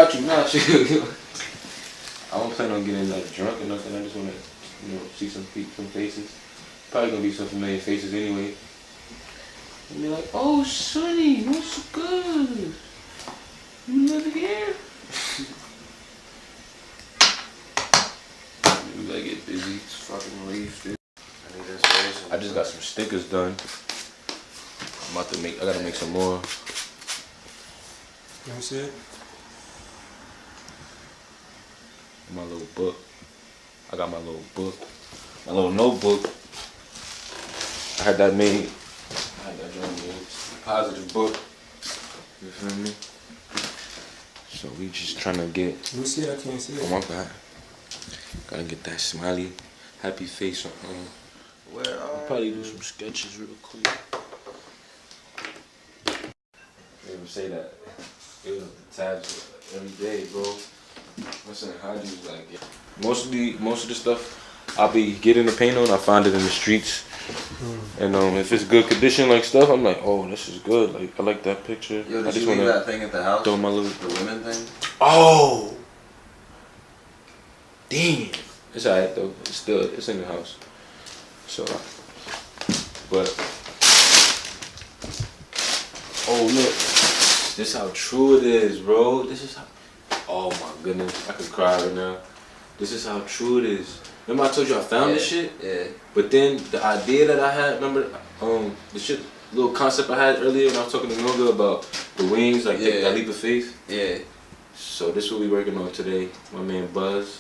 got you. Nah, chill. I don't plan on getting like drunk or nothing. I just wanna, see some faces. Probably gonna be some familiar faces anyway. And be like, oh, Sonny, what's good? You live here? We gotta get busy. It's fucking leaf, dude. I need inspiration. I just got some stickers done. I gotta make some more. You want to see it? My little book. I got my little book. My little notebook. I had that made. I had that joint made. Positive book. You feel me? So we just trying to get. Let me see it. I can't see it. Oh my God. Gotta get that smiley, happy face on. I'll probably do some sketches real quick. They would say that it was the tabs every day, bro. Listen, how'd you like it? Most of the stuff I'll be getting the paint on, I find it in the streets. And if it's good condition like stuff, I'm like, oh, this is good. Like I like that picture. Yo, I did you leave that thing at the house? Throw my little the women thing. Oh, damn. It's alright though. It's in the house. So, but oh look, this how true it is, bro. This is how. Oh my goodness, I could cry right now. This is how true it is. Remember I told you I found this shit? Yeah. But then the idea that I had, remember the shit, little concept I had earlier when I was talking to Noga about the wings, like that leap of faith? Yeah. So this is what we working on today. My man Buzz.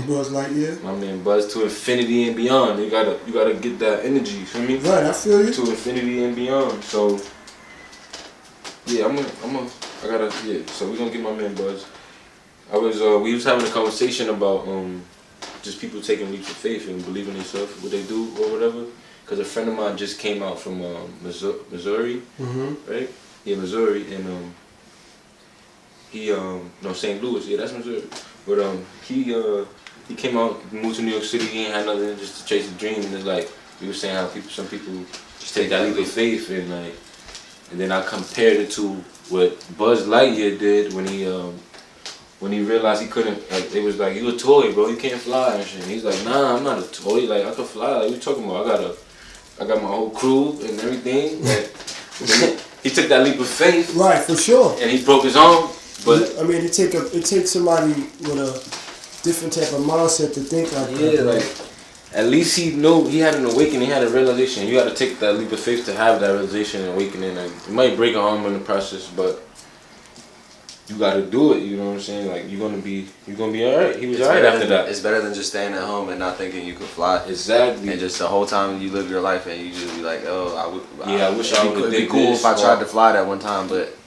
Buzz Lightyear? My man Buzz to infinity and beyond. You gotta get that energy, you feel me? Right, I feel you. To infinity and beyond. So yeah, so we're gonna get my man Buzz. We was having a conversation about just people taking leaps of faith and believing in themselves, what they do or whatever. Cause a friend of mine just came out from Missouri, right? Yeah, Missouri, and no, St. Louis, yeah, that's Missouri. But he came out, moved to New York City, he ain't had nothing, just to chase a dream. And it's like we were saying how some people just take that leap of faith, and then I compared it to what Buzz Lightyear did when he realized he couldn't, like, it was like, you a toy, bro, you can't fly and shit. And he's like, nah, I'm not a toy, like, I can fly, like, what you talking about? I got my whole crew and everything. Like, he took that leap of faith. Right, for sure. And he broke his arm, but... I mean, it takes somebody with a different type of mindset to think like that. Yeah, like, at least he knew, he had an awakening, he had a realization. You gotta take that leap of faith to have that realization and awakening. Like, you might break an arm in the process, but you gotta do it, you know what I'm saying? Like, you're gonna be alright. He was alright after that. It's better than just staying at home and not thinking you could fly. Exactly. And just the whole time you live your life and you just be like, oh, I wish I would have It'd be cool if I tried to fly that one time, but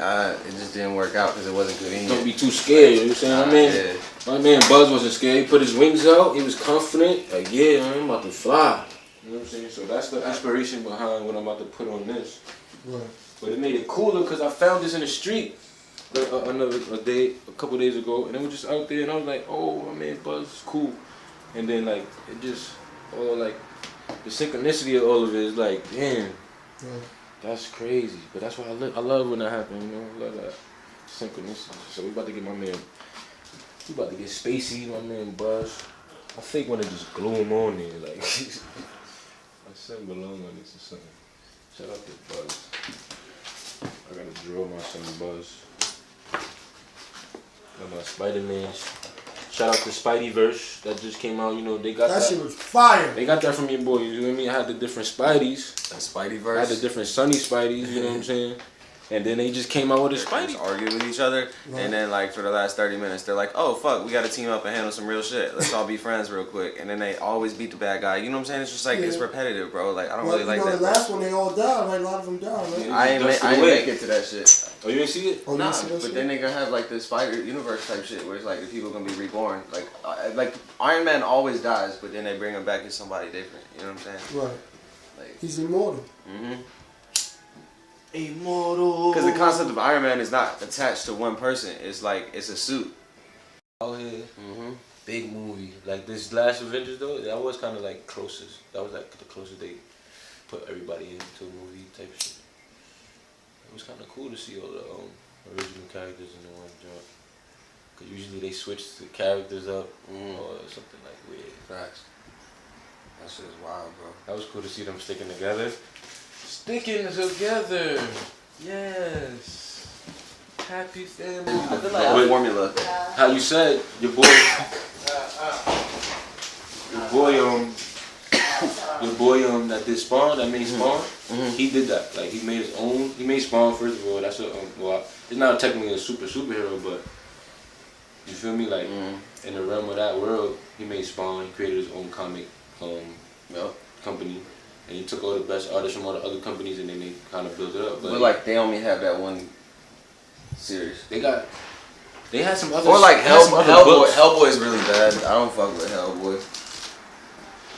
it just didn't work out because it wasn't convenient. Don't be too scared, you know what I'm saying? My man Buzz wasn't scared. He put his wings out, he was confident. Like, yeah, I'm about to fly. You know what I'm saying? So that's the inspiration behind what I'm about to put on this. Right. But it made it cooler because I found this in the street. A couple days ago, and it was just out there, and I was like, oh, my man Buzz is cool. And then like it just all like the synchronicity of all of it is like, damn, that's crazy. But that's why I love when that happens, you know, I love that synchronicity. So we about to get spacey, my man Buzz. I think when it just glue him on there, like I said belong on this or something. Shout out to Buzz. I gotta draw my son Buzz. Got my Spider-Man. Shout out to Spideyverse that just came out. You know, they got that. That shit was fire. They got that from your boy. You know what I mean? I had the different Spideys. That Spideyverse. I had the different Sonny Spideys. You know what I'm saying? And then they just came out with a Spidey. Just argue with each other, and then like for the last 30 minutes, they're like, "Oh fuck, we got to team up and handle some real shit. Let's all be friends real quick." And then they always beat the bad guy. You know what I'm saying? It's just like it's repetitive, bro. Like I don't really like that. The last one they all died. Like a lot of them died. Right? Yeah, I ain't make it to that shit. Oh, you ain't see it? Oh, Nah, see that but shit? then they gonna have like this Spider Universe type shit where it's like the people gonna be reborn. Like Iron Man always dies, but then they bring him back as somebody different. You know what I'm saying? Right. Like he's immortal. Immortal. Because the concept of Iron Man is not attached to one person. It's like it's a suit. Out here, big movie. Like this last Avengers though, that was kind of like closest. That was like the closest they put everybody into a movie type shit. It was kind of cool to see all the original characters in the one joint. Cause usually they switch the characters up or something like weird. Facts. That shit is wild, bro. That was cool to see them sticking together. Sticking together. Yes. Happy family. I feel like a formula. How you said your boy, that did Spawn, that made Spawn. He did that. Like he made his own. He made Spawn first of all. That's a well, it's not technically a superhero, but you feel me? Like in the realm of that world, he made Spawn. He created his own comic company, and he took all the best artists from all the other companies, and then they kind of built it up. But like they only have that one series. They had some other. Or like Hellboy. Hellboy is really bad. I don't fuck with Hellboy.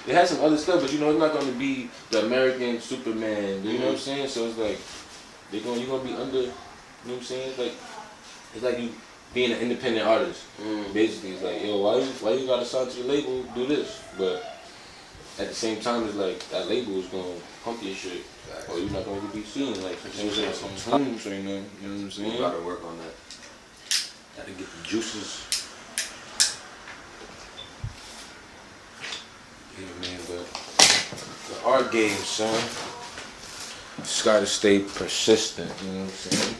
They had some other stuff, but you know it's not gonna be the American Superman. You know what I'm saying? So it's like you're gonna be under. You know what I'm saying? It's like you being an independent artist. Basically, it's like, yo, why you gotta sign to the label? Do this, but at the same time, it's like that label is gonna pump your shit, or you're not gonna be seen like some tunes right now. You know what I'm saying? You gotta work on that. Gotta get the juices. Yeah, man, but the art game, son. Just gotta stay persistent. You know what I'm saying?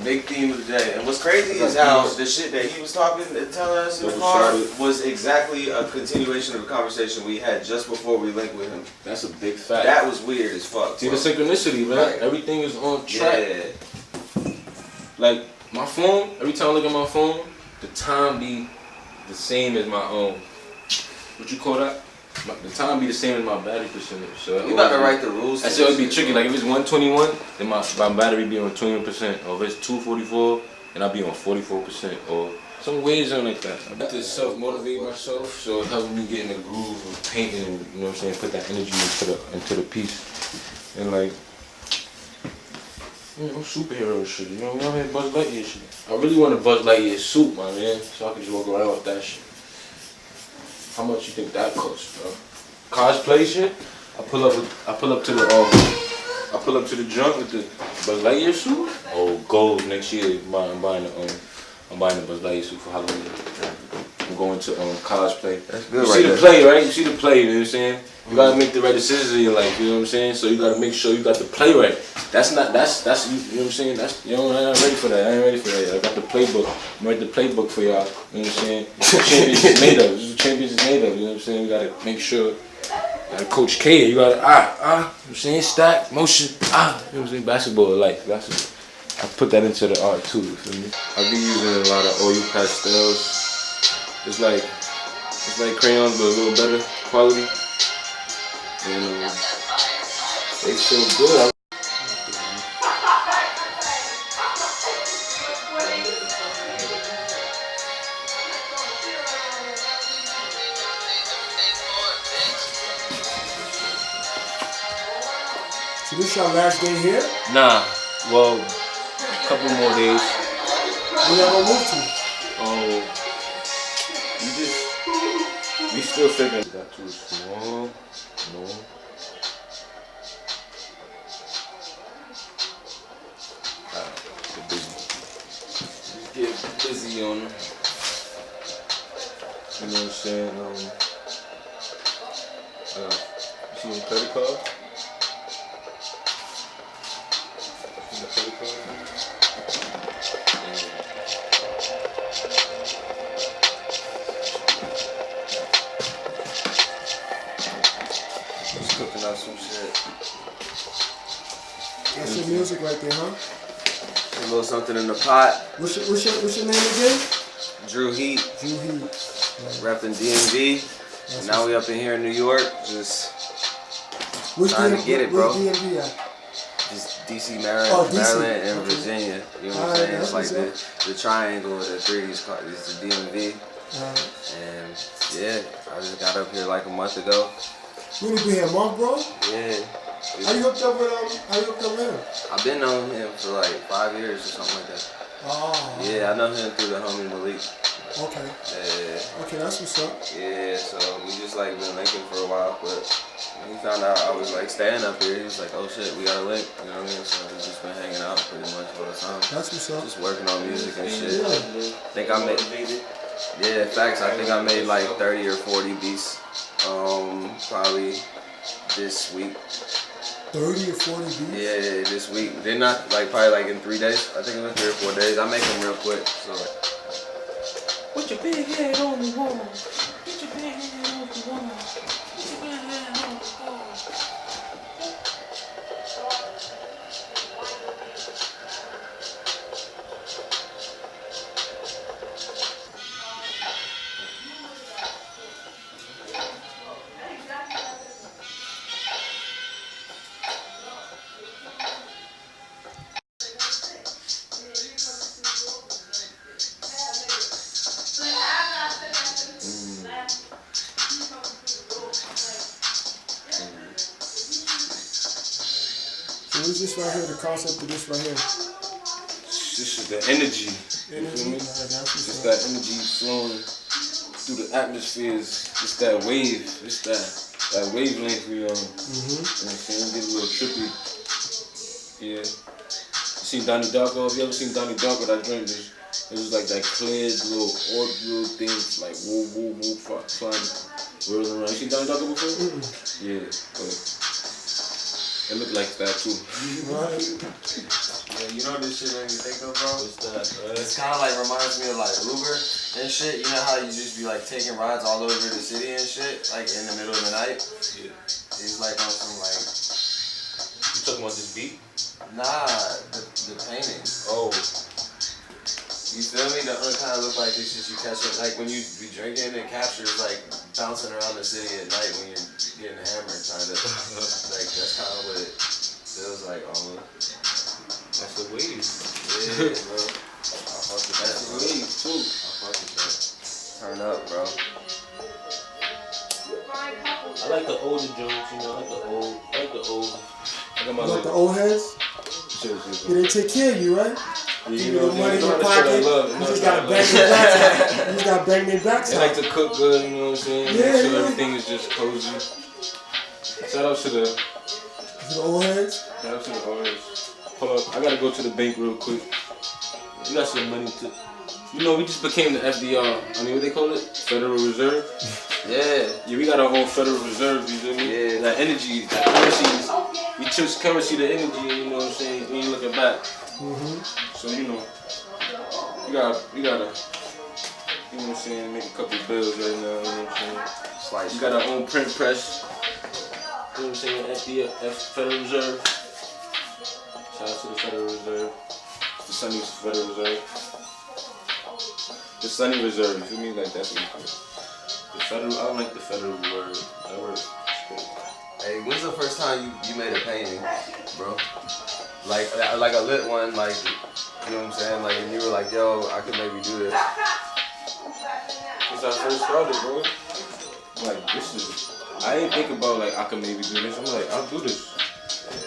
Big theme of the day. And what's crazy is how the shit that he was telling us in the car was exactly a continuation of the conversation we had just before we linked with him. That's a big fact. That was weird as fuck. See the synchronicity, man. Right. Everything is on track. Yeah. Like my phone, every time I look at my phone, the time be the same as my what you call that? The time be the same as my battery percentage. So you gotta write the rules. I said it'd be tricky. Like if it's 121, then my battery be on 21%. Or if it's 244, then I'll be on 44%. Or some ways on like that. I got to self-motivate myself, so it helps me get in the groove of painting and, you know what I'm saying, put that energy into the piece. And like, you know, superhero shit, you know, I'm here Buzz Lightyear shit. I really want a Buzz Lightyear suit, my man, so I can just walk around with that shit. How much you think that costs, bro? Cosplay shit? I pull up to the junk with the Buzz Lightyear suit. Oh, gold next year. I'm buying the Buzz Lightyear suit for Halloween. I'm going to cosplay. That's good. You see the play, right? You see the play. You know what I'm saying? You gotta make the right decisions in your life. You know what I'm saying? So you gotta make sure you got the play right. That's you know what I'm saying? I'm not ready for that. I ain't ready for that. I got the playbook. I'm ready the playbook for y'all. You know what I'm saying? Champions is made of. This is what Champions is made of. You know what I'm saying? We gotta make sure. You gotta Coach K. You gotta you know what I'm saying? Stack, motion, you know what I'm saying? Basketball life. I put that into the art too. You feel me? I be using a lot of oil pastels. It's like crayons, but a little better quality. And they feel good. So this your last day here? Nah, well, a couple more days. Where y'all gonna move to? We still figuring. Got too small. No. Get busy on them. You know what I'm saying? You see my credit card? See my credit card? Cooking up some shit. That's your music right there, huh? A little something in the pot. What's your name again? Drew Heat. Drew Heat. Repping DMV. And now we up in here in New York. Just trying to get it, bro. Where's DMV at? Just DC, Maryland, Maryland and Virginia. You know what I'm saying? It's like the triangle of the three. It's the DMV. And yeah, I just got up here like a month ago. You only been here a month, bro? Yeah. How you hooked up with him? I've been knowing him for like 5 years or something like that. Oh. Yeah, I know him through the homie Malik. Okay. Yeah. Okay, that's what's up. Yeah, so we just like been linking for a while, but when he found out I was like staying up here, he was like, oh shit, we gotta link, you know what I mean? So we just been hanging out pretty much all the time. That's what's up. Just working on music and shit. Yeah. think I made. Yeah, facts. I think I made like 30 or 40 beats. Probably this week. 30 or 40 beats? Yeah, this week. They're not like probably like in 3 days. I think it was 3 or 4 days. I make them real quick. So. Put your big head on the wall. Put your big head on the wall. Put your big head on the wall. So what's this right here, the concept of this right here? This is the energy. You feel me? Just that energy flowing through the atmospheres. It's that wave. It's that wavelength we on. You know what I'm saying? Get a little trippy. Yeah. You seen Donnie Darko? Have you ever seen Donnie Darko? That joint it was like that clear little orb little things like woo woo woo flying whirling around. You seen Donnie Darko before? Yeah. But it looked like that too. Right. Yeah, you know this shit made me think of, bro? What's that? It's kind of like reminds me of like Uber and shit. You know how you just be like taking rides all over the city and shit, like in the middle of the night? Yeah. It's like on some like. You talking about this beat? Nah, the painting. Oh. You feel me? The other kind of look like it's just you catch it like when you be drinking and captures like bouncing around the city at night when you're getting hammered, kind of. Like that's kind of what it feels like almost. That's the wave. Yeah, bro. I fuck with that. That's the wave too. I fuck with that. Turn up, bro. I like the older joints, you know. I like the old. I got my You like the old heads? Sure. Yeah, they take care of you, right? Yeah, You know, money in your pocket. You just gotta bang their backs. You just gotta bang their backs They out. like to cook good, you know what I'm saying? Yeah, Make sure yeah. everything is just cozy. Shout out to the To the old heads. owners. Hold up, I gotta go to the bank real quick. You got some money to. You know, we just became the FDR. I mean, what they call it? Federal Reserve. Yeah. Yeah, we got our own Federal Reserve. You feel me? Yeah. That energy, that currency. We took currency to energy. You know what I'm saying? When you looking back. So you know, you gotta, you know what I'm saying, make a couple bills right now, you know what I'm saying? You got our own print press, you know what I'm saying, Federal Reserve. Shout out to the Federal Reserve. The Sonny Federal Reserve. The Sonny Reserve, you feel me? Like that's what you call it. The Federal, I don't like the Federal word. That word is straight. Hey, when's the first time you made a painting, bro? Like a lit one, like, you know what I'm saying? Like, and you were like, yo, I could maybe do this. Since I first started, bro, like this is, I didn't think about like I could maybe do this. I'm like, I'll do this.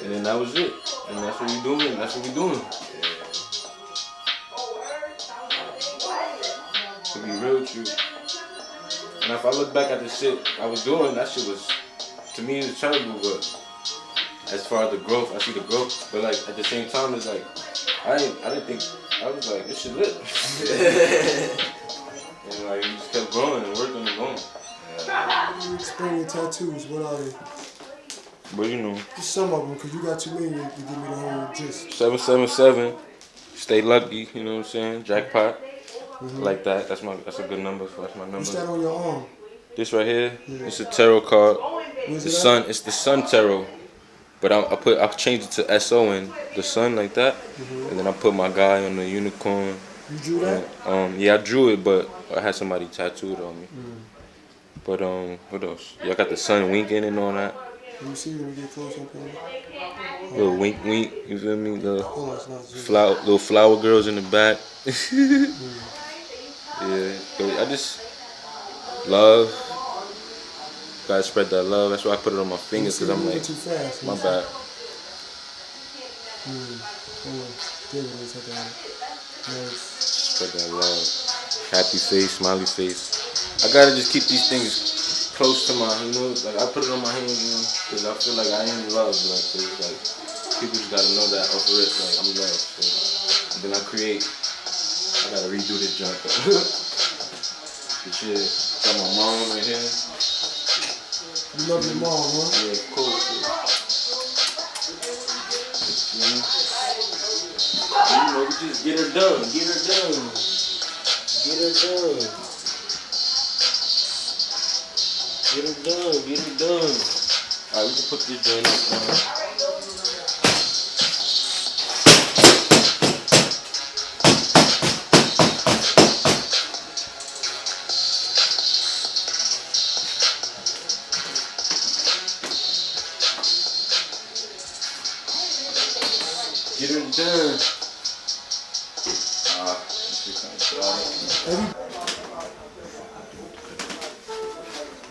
And then that was it. And that's what we doing. That's what we doing. To be real with you. And if I look back at the shit I was doing, that shit was, to me, it was terrible, but as far as the growth, I see the growth. But like at the same time, it's like I didn't think, I was like, this shit lit. And like we just kept growing and working and going. You explain your tattoos. What are they? But you know, Just some of them, because you got too many to give me the whole gist. 777, stay lucky. You know what I'm saying? Jackpot, like that. That's a good number. That's my What's number. that on your arm? This right here, it's a tarot card. Where's The it at? sun, it's the sun tarot. But I changed it to SO in the sun like that, and then I put my guy on the unicorn. You drew that? Yeah, I drew it, but I had somebody tattooed on me. But what else? Yeah, I got the sun winking and all that. Let me see when we get close up here. Little wink, wink. You feel me? Oh, it's not zoom. Little flower girls in the back. Yeah, but I just love. Gotta spread that love. That's why I put it on my fingers, because I'm like, too fast. my bad. There it is. I got it. Nice. Spread that love. Happy face, smiley face. I gotta just keep these things close to my, you know, like I put it on my hand, you know, because I feel like I am loved. Like, so it's like people just gotta know that off rip, like I'm loved. So and then I create gotta redo this joint. This shit, got my mom right here. You love your mom, huh? Yeah, cool. You know, we just get her done. Get her done. Get her done. Get her done. Get her done. Alright, we can put this joint up now. Get her done. This shit kinda dry.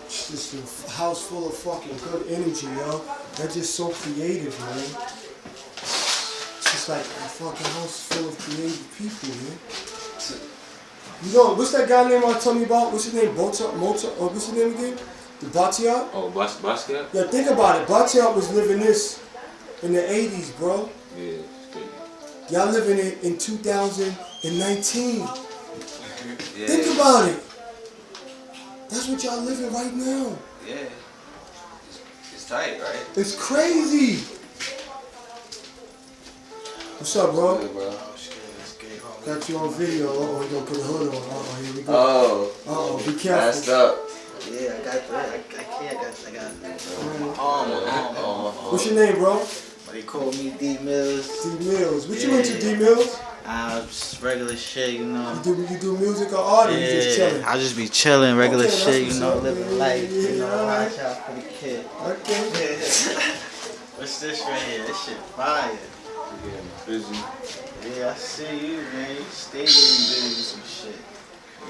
It's just a house full of fucking good energy, yo. They're just so creative, man. It's just like a fucking house full of creative people, man. You know, what's that guy name I was telling you about? What's his name? Mozart? Or what's his name again? The Basquiat? Oh, Basquiat? Yeah, think about it. Basquiat was living this in the 80s, bro. Yeah, it's crazy. Y'all living it in 2019. Yeah. Think about it. That's what y'all living right now. Yeah. It's tight, right? It's crazy. What's up, bro? Good, bro. Got you on video. Uh-oh, you gonna put a hood on. Uh-oh, here we go. Oh. Uh-oh, be Messed careful. up. Yeah, I got that. I got What's your name, bro? They call me D Mills. D Mills. What you Yeah. into, D Mills? Just regular shit, you know. You do music or art, or you just chilling? I just be chilling, regular Okay, that's shit, you what's know, up, living man. life, you know, Yeah, alright. watch out for the kid. Okay. What's this right here? This shit fire. Yeah, busy. Yeah, I see you, man. You stay getting busy with some shit. Yeah.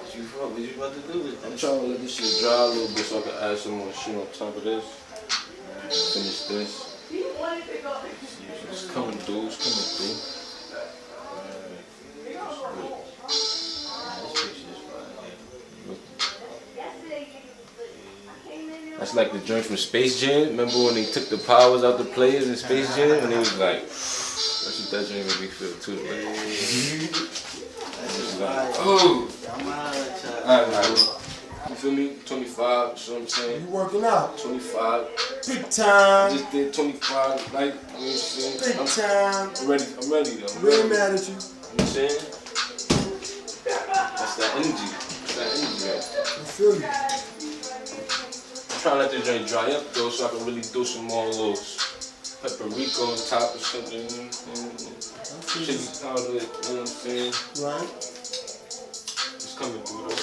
What you about to do with I'm this? trying to let this shit dry a little bit so I can add some more shit on top of this. Finish this. It's coming through, it's coming through. That's like the joint from Space Jam. Remember when they took the powers out the players in Space Jam? And it was like, that's what that joint made me feel too. Like, oh! Alright, you feel me? 25, you know what I'm saying? You working out? 25. Big time. Just did 25, like, you know what I'm saying? Big time. I'm ready though. I'm Really ready. mad at you. You know what I'm saying? That's that energy. That's that energy, right? I feel you. I'm trying to let this joint dry up though so I can really do some more little paprika on top or something. Chili powder, you know what I'm saying? Right. It's coming through though.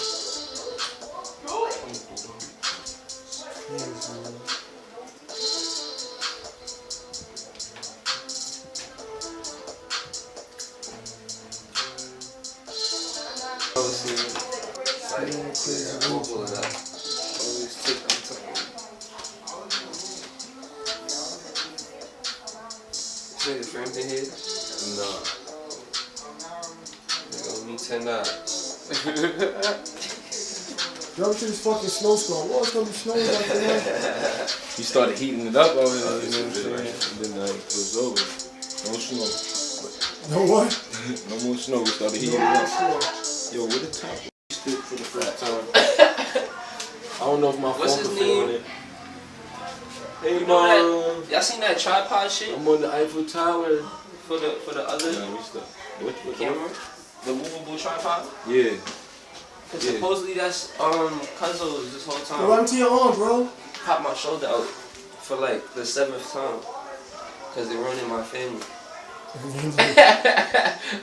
Nigga framed in here? No. Nigga owe me $10. Jump to this fucking snowstorm. Oh, it's gonna be snowing like that. He started heating it up over there, you know what I'm saying? And then it was over. No snow. No what? No more snow, we started heating it up. Yo, what the top stick for the first time? I don't know if my What's phone his can fit on name? it. Hey, You know that? Y'all seen that tripod shit I'm on the Eiffel Tower. for the other Nah, we stuck. What camera? The movable tripod? Yeah. Cause Yeah. supposedly that's Cuzzo's this whole Go time. run to your arm, bro. Popped my shoulder out for like the 7th time. Cause they're ruining my family.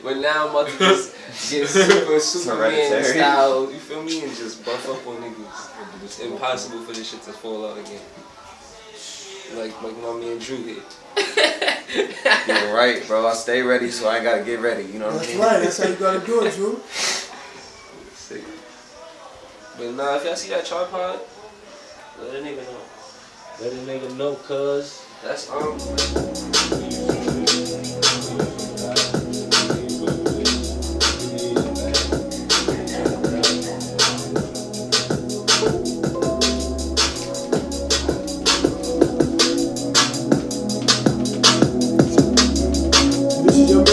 But now I'm about to just get Superman Hereditary. style, you feel me? And just buff up on niggas. It's impossible for this shit to fall out again. Like my man Drew here. You're right, bro. I stay ready so I ain't gotta get ready, you know what I That's mean? right. That's how you gotta do it, Drew. Sick. But nah, if y'all see that tripod, let a nigga know. Let a nigga know, cuz. That's This is your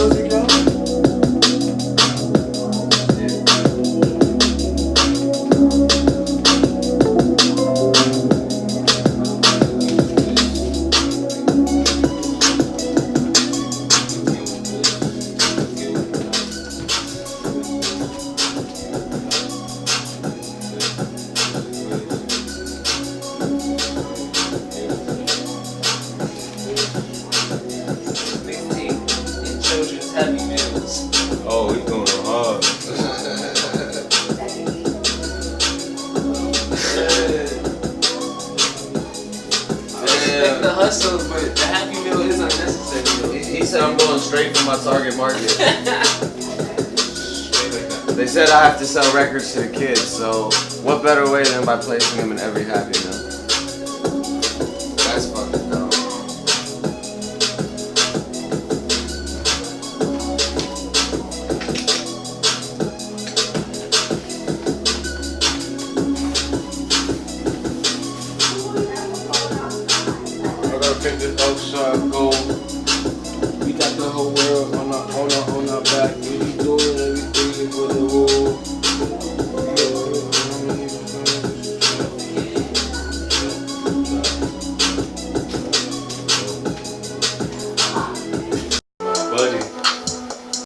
Happy Meals. Oh, he going hard. Respect the hustle, but the Happy Meal is unnecessary. He said I'm going straight for my target market. They said I have to sell records to the kids, so what better way than by placing them in every Happy Meal? That's fucking dumb. I gotta pick this outside gold.